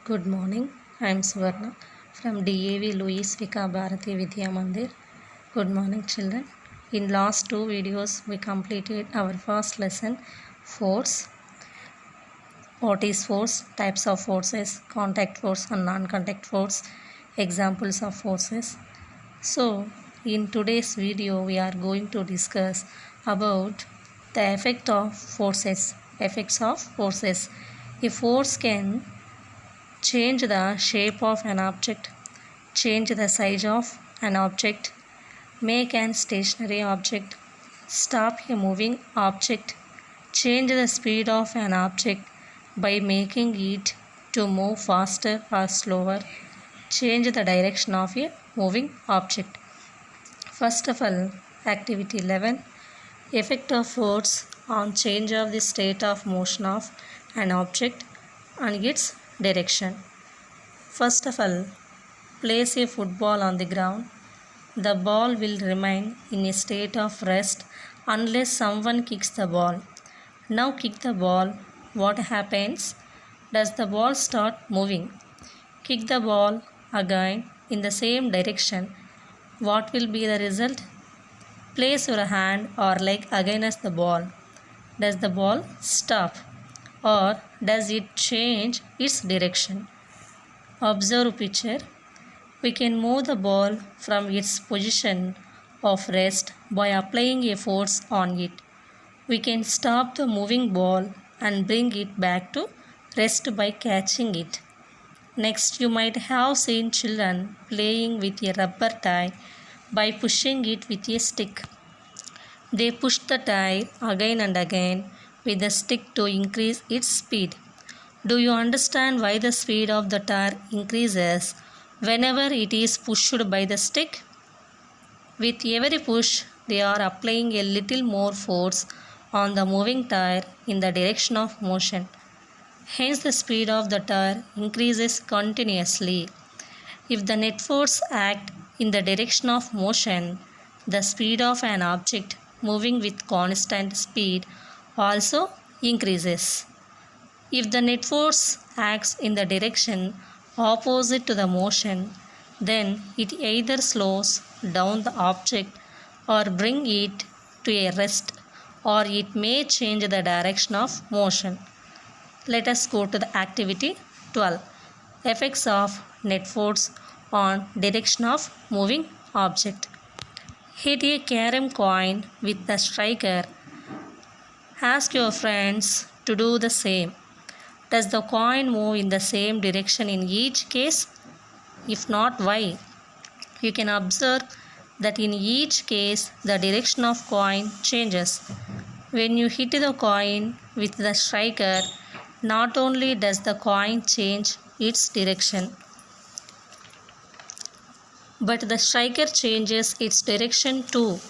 Good morning. I am Suvarna from DAV Louis Vika Bharati Vidya Mandir. Good morning, children. In last two videos, we completed our first lesson, force. What is force? Types of forces, contact force and non-contact force, examples of forces. So, in today's video, we are going to discuss about the effect of forces. Effects of forces. A force can change the shape of an object, change the size of an object, make an stationary object, stop a moving object, change the speed of an object by making it to move faster or slower, change the direction of a moving object. First of all, activity 11, effect of force on change of the state of motion of an object and its direction. First of all, place a football on the ground. The ball will remain in a state of rest unless someone kicks the ball. Now kick the ball. What happens? Does the ball start moving? Kick the ball again in the same direction. What will be the result? Place your hand or leg against the ball. Does the ball stop or does it change its direction? Observe picture. We can move the ball from its position of rest by applying a force on it. We can stop the moving ball and bring it back to rest by catching it. Next, you might have seen children playing with a rubber tie by pushing it with a stick. They push the tie again and again with the stick to increase its speed. Do you understand why the speed of the tire increases whenever it is pushed by the stick? With every push, they are applying a little more force on the moving tire in the direction of motion. Hence, the speed of the tire increases continuously. If the net force acts in the direction of motion, the speed of an object moving with constant speed also increases. If the net force acts in the direction opposite to the motion, then it either slows down the object or brings it to a rest, or it may change the direction of motion. Let us go to the activity 12. Effects of net force on direction of moving object. Hit a carom coin with the striker. Ask your friends to do the same. Does the coin move in the same direction in each case? If not, why? You can observe that in each case the direction of coin changes. When you hit the coin with the striker, not only does the coin change its direction, but the striker changes its direction too.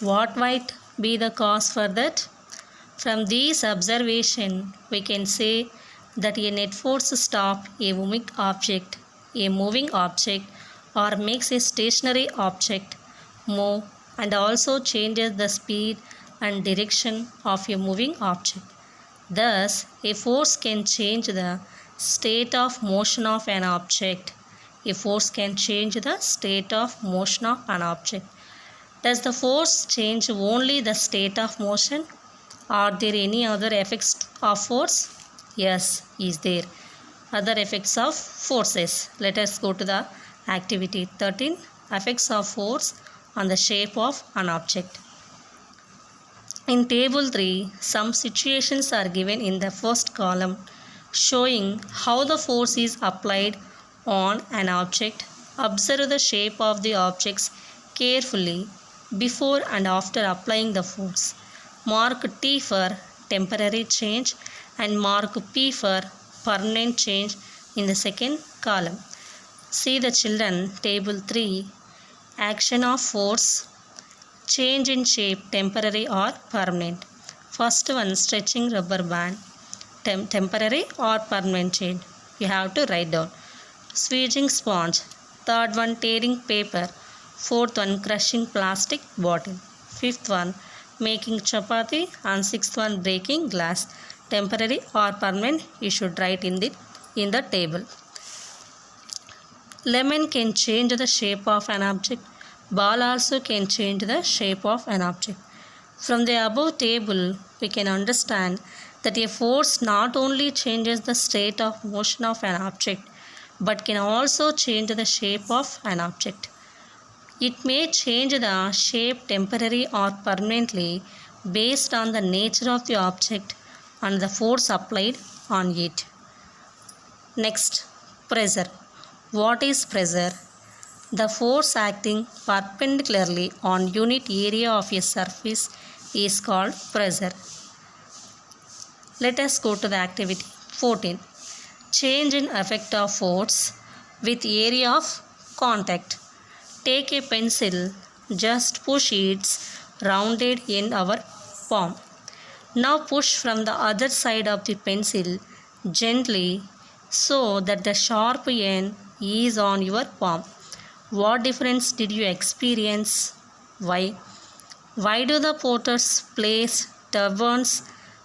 What might be the cause for that? From these observations, we can say that a net force stops a moving object or makes a stationary object move and also changes the speed and direction of a moving object. Thus, a force can change the state of motion of an object. A force can change the state of motion of an object. Does the force change only the state of motion? Are there any other effects of force? Yes, is there. Other effects of forces. Let us go to the activity 13. Effects of force on the shape of an object. In table 3, some situations are given in the first column showing how the force is applied on an object. Observe the shape of the objects carefully before and after applying the force. Mark T for temporary change and mark P for permanent change in the second column. See the children, table 3, action of force, change in shape, temporary or permanent. First one, stretching rubber band, temporary or permanent change. You have to write down. Switching sponge. Third one, tearing paper. Fourth one, crushing plastic bottle. Fifth one, making chapati. And sixth one, breaking glass. Temporary or permanent, you should write in the in the table. Lemon can change the shape of an object. Ball also can change the shape of an object. From the above table, we can understand that a force not only changes the state of motion of an object, but can also change the shape of an object. It may change the shape temporarily or permanently based on the nature of the object and the force applied on it. Next, pressure. What is pressure? The force acting perpendicularly on unit area of a surface is called pressure. Let us go to the activity 14. Change in effect of force with area of contact. Take a pencil, just push its rounded end our palm. Now push from the other side of the pencil gently so that the sharp end is on your palm. What difference did you experience? Why? Why do the porters place turbans,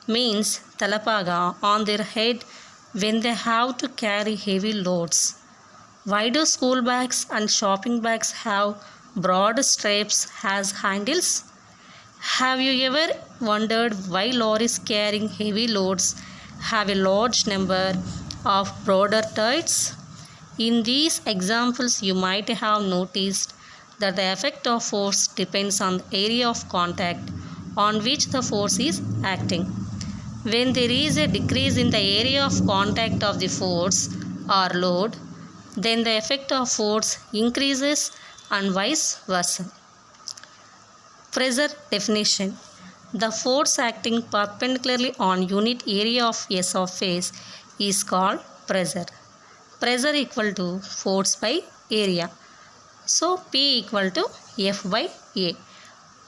means talapaga, on their head when they have to carry heavy loads? Why do school bags and shopping bags have broad strapes as handles? Have you ever wondered why lorries carrying heavy loads have a large number of broader tires? In these examples, you might have noticed that the effect of force depends on the area of contact on which the force is acting. When there is a decrease in the area of contact of the force or load, then the effect of force increases and vice versa. Pressure definition. The force acting perpendicularly on unit area of a surface is called pressure. Pressure equal to force by area. So P equal to F by A.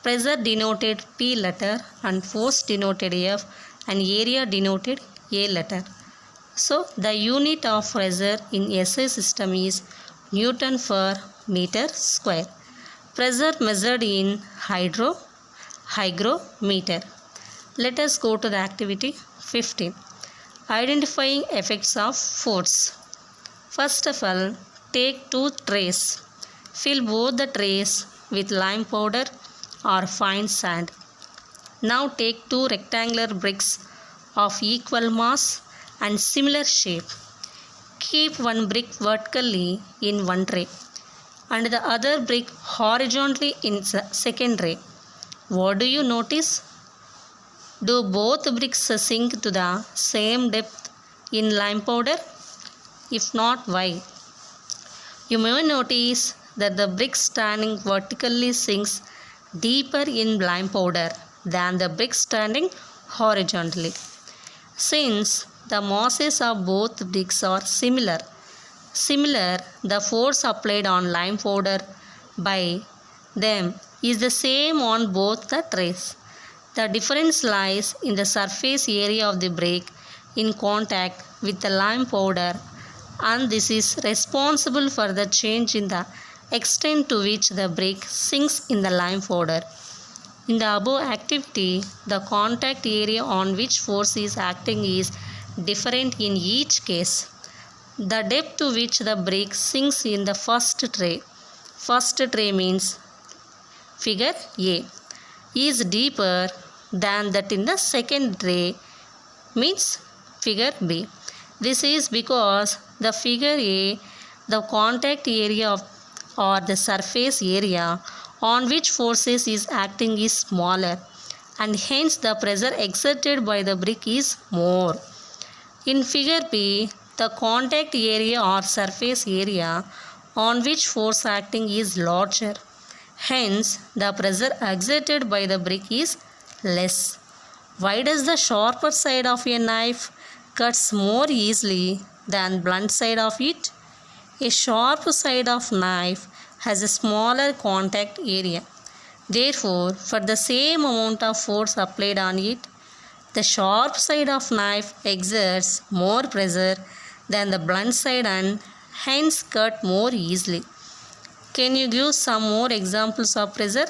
Pressure denoted P letter and force denoted F and area denoted A letter. So the unit of pressure in SI system is Newton per meter square. Pressure measured in hygrometer. Let us go to the activity 15. Identifying effects of force. First of all, take 2 trays. Fill both the trays with lime powder or fine sand. Now take 2 rectangular bricks of equal mass and similar shape. Keep one brick vertically in one tray and the other brick horizontally in the second tray. What do you notice? Do both bricks sink to the same depth in lime powder? If not, why? You may notice that the brick standing vertically sinks deeper in lime powder than the brick standing horizontally. Since the masses of both bricks are similar, the force applied on lime powder by them is the same on both the trays. The difference lies in the surface area of the brick in contact with the lime powder, and this is responsible for the change in the extent to which the brick sinks in the lime powder. In the above activity, the contact area on which force is acting is different in each case. The depth to which the brick sinks in the first tray means figure A, is deeper than that in the second tray means figure B. This is because the figure A, the contact area of, or the surface area on which forces is acting is smaller, and hence the pressure exerted by the brick is more. In figure B, the contact area or surface area on which force acting is larger, hence the pressure exerted by the brick is less. Why does the sharper side of a knife cuts more easily than blunt side of it? A sharp side of knife has a smaller contact area. Therefore, for the same amount of force applied on it, the sharp side of knife exerts more pressure than the blunt side and hence cut more easily. Can you give some more examples of pressure?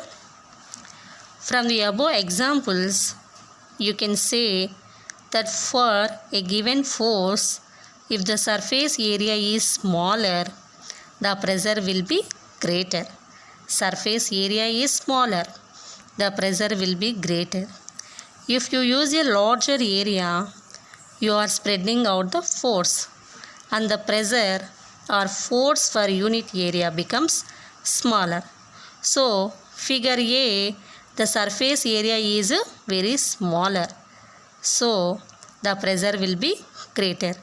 From the above examples, you can say that for a given force, If the surface area is smaller, the pressure will be greater. Surface area is smaller, the pressure will be greater. If you use a larger area, you are spreading out the force, and the pressure or force per unit area becomes smaller. So figure A, the surface area is very smaller, so the pressure will be greater.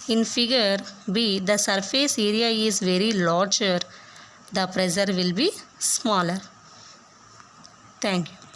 In figure B, the surface area is very larger, the pressure will be smaller. Thank you.